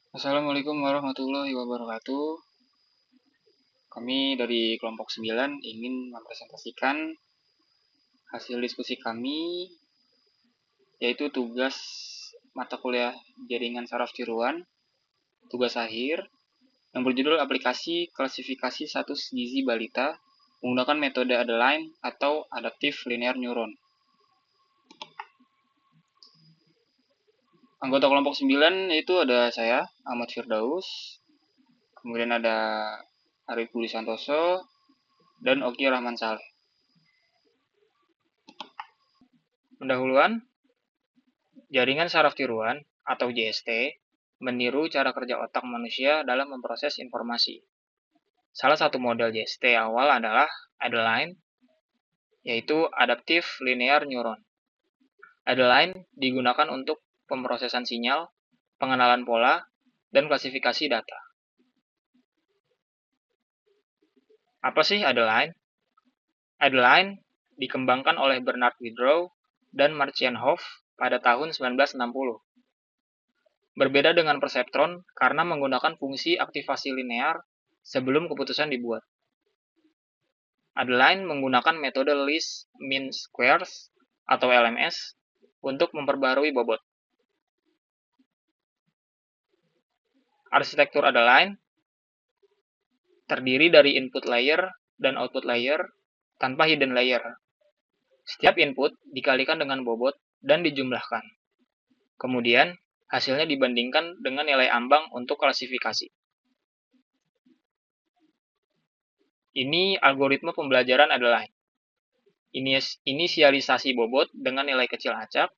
Assalamualaikum warahmatullahi wabarakatuh. Kami dari kelompok 9 ingin mempresentasikan hasil diskusi kami, yaitu tugas mata kuliah jaringan saraf tiruan, tugas akhir, yang berjudul aplikasi klasifikasi status gizi balita menggunakan metode Adeline atau Adaptive Linear Neuron. Anggota kelompok 9 yaitu ada saya, Ahmad Firdaus, kemudian ada Arif Budi Santoso, dan Oki Rahman Saleh. Pendahuluan, jaringan saraf tiruan atau JST meniru cara kerja otak manusia dalam memproses informasi. Salah satu model JST awal adalah Adeline, yaitu Adaptive Linear Neuron. Adeline digunakan untuk pemrosesan sinyal, pengenalan pola, dan klasifikasi data. Apa sih Adeline? Adeline dikembangkan oleh Bernard Widrow dan Marcian Hoff pada tahun 1960. Berbeda dengan perseptron karena menggunakan fungsi aktivasi linear sebelum keputusan dibuat. Adeline menggunakan metode least mean squares atau LMS untuk memperbarui bobot. Arsitektur Adeline terdiri dari input layer dan output layer tanpa hidden layer. Setiap input dikalikan dengan bobot dan dijumlahkan. Kemudian, hasilnya dibandingkan dengan nilai ambang untuk klasifikasi. Ini algoritma pembelajaran Adeline. Inisialisasi bobot dengan nilai kecil acak.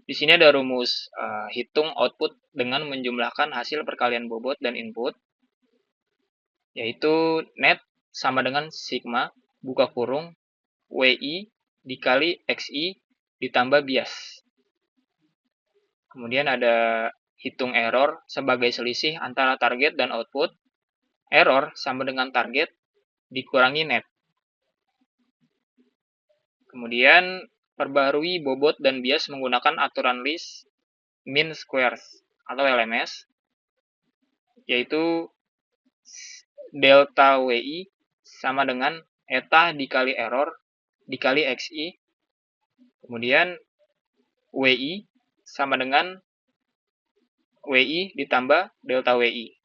Di sini ada rumus hitung output dengan menjumlahkan hasil perkalian bobot dan input, yaitu net sama dengan sigma buka kurung WI dikali XI ditambah bias. Kemudian ada hitung error sebagai selisih antara target dan output. Error sama dengan target dikurangi net. Kemudian perbarui bobot dan bias menggunakan aturan least mean squares atau LMS, yaitu delta WI sama dengan eta dikali error dikali XI, kemudian WI sama dengan WI ditambah delta WI.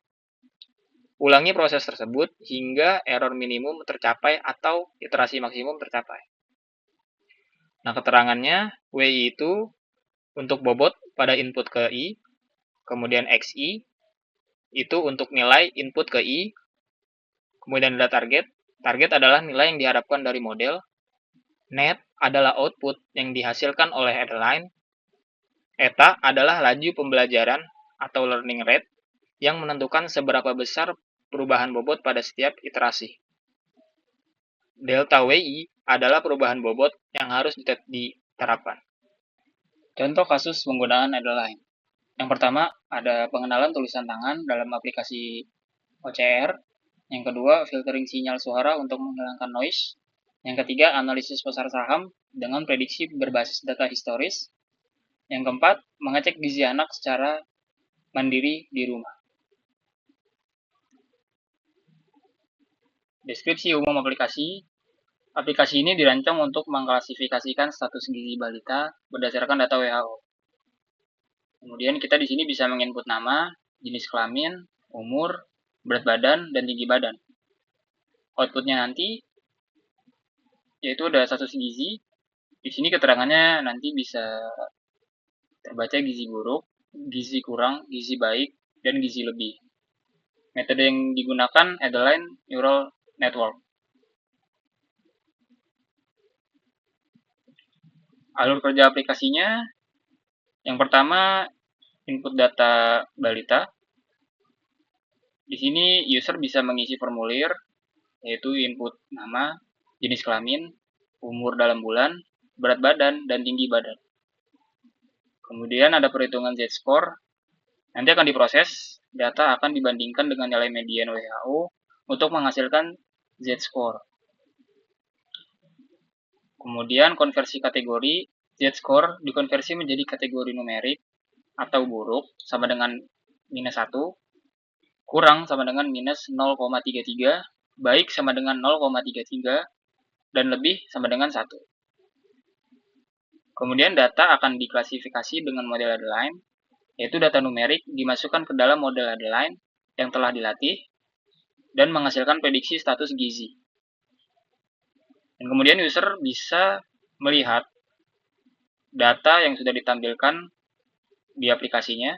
Ulangi proses tersebut hingga error minimum tercapai atau iterasi maksimum tercapai. Nah, keterangannya WI itu untuk bobot pada input ke I, kemudian XI itu untuk nilai input ke I, kemudian ada target. Target adalah nilai yang diharapkan dari model. Net adalah output yang dihasilkan oleh Adeline. Eta adalah laju pembelajaran atau learning rate yang menentukan seberapa besar perubahan bobot pada setiap iterasi. Delta WI adalah perubahan bobot yang harus diterapkan. Contoh kasus penggunaan Adeline. Yang pertama, ada pengenalan tulisan tangan dalam aplikasi OCR. Yang kedua, filtering sinyal suara untuk menghilangkan noise. Yang ketiga, analisis pasar saham dengan prediksi berbasis data historis. Yang keempat, mengecek gizi anak secara mandiri di rumah. Deskripsi umum aplikasi. Aplikasi ini dirancang untuk mengklasifikasikan status gizi balita berdasarkan data WHO. Kemudian kita di sini bisa menginput nama, jenis kelamin, umur, berat badan, dan tinggi badan. Outputnya nanti yaitu ada status gizi. Di sini keterangannya nanti bisa terbaca gizi buruk, gizi kurang, gizi baik, dan gizi lebih. Metode yang digunakan Adeline Neural Network. Alur kerja aplikasinya, yang pertama input data balita. Di sini user bisa mengisi formulir, yaitu input nama, jenis kelamin, umur dalam bulan, berat badan, dan tinggi badan. Kemudian ada perhitungan Z-score. Nanti akan diproses, data akan dibandingkan dengan nilai median WHO untuk menghasilkan Z-score. Kemudian konversi kategori, Z-score dikonversi menjadi kategori numerik atau buruk sama dengan minus 1, kurang sama dengan minus 0,33, baik sama dengan 0,33, dan lebih sama dengan 1. Kemudian data akan diklasifikasi dengan model Adeline, yaitu data numerik dimasukkan ke dalam model Adeline yang telah dilatih dan menghasilkan prediksi status gizi. Dan kemudian user bisa melihat data yang sudah ditampilkan di aplikasinya.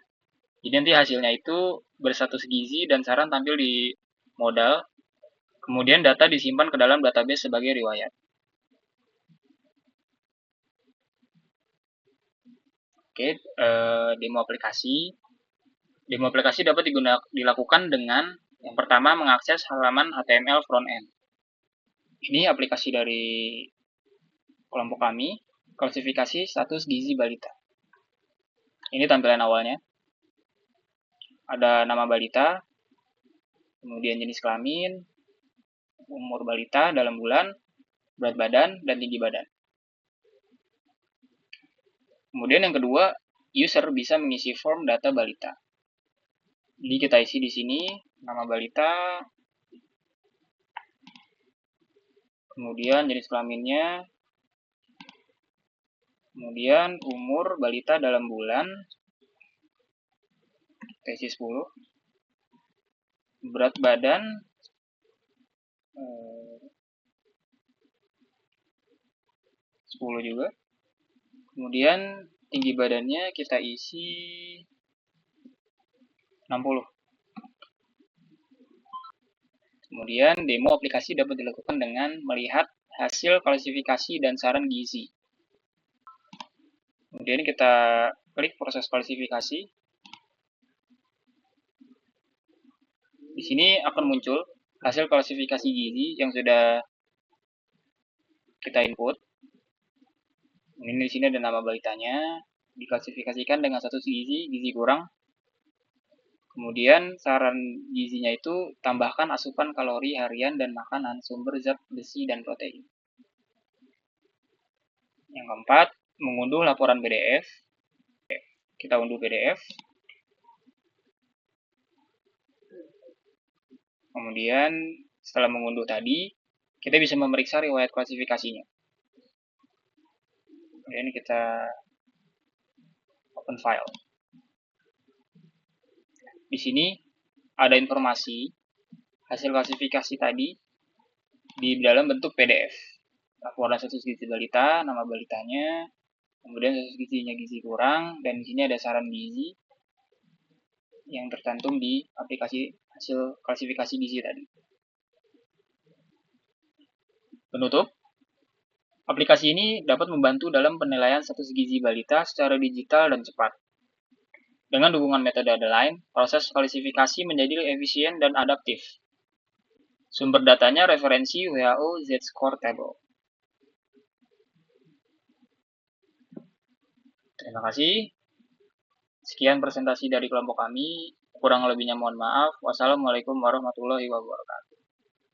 Jadi nanti hasilnya itu berstatus gizi dan saran tampil di modal. Kemudian data disimpan ke dalam database sebagai riwayat. Oke, demo aplikasi. Demo aplikasi dapat dilakukan dengan yang pertama mengakses halaman HTML front-end. Ini aplikasi dari kelompok kami, klasifikasi status gizi balita. Ini tampilan awalnya. Ada nama balita, kemudian jenis kelamin, umur balita dalam bulan, berat badan, dan tinggi badan. Kemudian yang kedua, user bisa mengisi form data balita. Jadi kita isi di sini nama balita, kemudian jenis kelaminnya, kemudian umur balita dalam bulan, kita isi 10, berat badan 10 juga, kemudian tinggi badannya kita isi 60. Kemudian demo aplikasi dapat dilakukan dengan melihat hasil klasifikasi dan saran gizi. Kemudian kita klik proses klasifikasi. Di sini akan muncul hasil klasifikasi gizi yang sudah kita input. Ini di sini ada nama balitanya, diklasifikasikan dengan status gizi kurang. Kemudian saran gizinya itu tambahkan asupan kalori harian dan makanan sumber zat besi dan protein. Yang keempat, mengunduh laporan PDF. Kita unduh PDF. Kemudian setelah mengunduh tadi, kita bisa memeriksa riwayat klasifikasinya. Kemudian kita open file. Di sini ada informasi hasil klasifikasi tadi di dalam bentuk PDF. Laporan status gizi balita, nama balitanya, kemudian status gizinya gizi kurang, dan di sini ada saran gizi yang tercantum di aplikasi hasil klasifikasi gizi tadi. Penutup, aplikasi ini dapat membantu dalam penilaian status gizi balita secara digital dan cepat. Dengan dukungan metode Adeline, proses klasifikasi menjadi efisien dan adaptif. Sumber datanya referensi WHO Z-Score Table. Terima kasih. Sekian presentasi dari kelompok kami. Kurang lebihnya mohon maaf. Wassalamualaikum warahmatullahi wabarakatuh.